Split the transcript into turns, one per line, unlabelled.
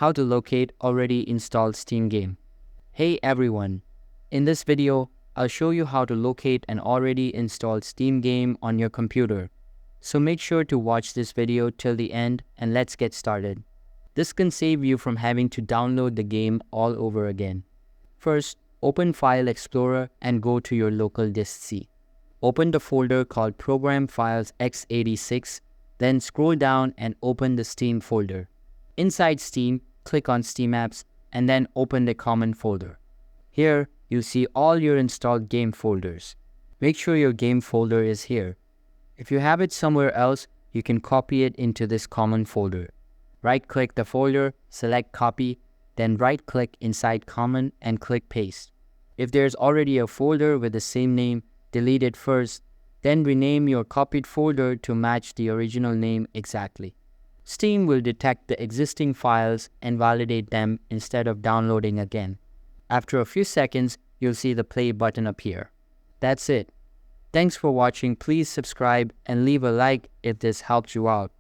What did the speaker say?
how to locate already installed Steam game. Hey everyone, in this video, I'll show you how to locate an already installed Steam game on your computer. So make sure to watch this video till the end and let's get started. This can save you from having to download the game all over again. First, open File Explorer and go to your local disk C. Open the folder called Program Files x86, then scroll down and open the Steam folder. Inside Steam, click on Steam Apps and then open the Common folder. Here, you'll see all your installed game folders. Make sure your game folder is here. If you have it somewhere else, you can copy it into this Common folder. Right-click the folder, select Copy, then right-click inside Common and click Paste. If there's already a folder with the same name, delete it first, then rename your copied folder to match the original name exactly. Steam will detect the existing files and validate them instead of downloading again. After a few seconds, you'll see the play button appear. That's it. Thanks for watching. Please subscribe and leave a like if this helped you out.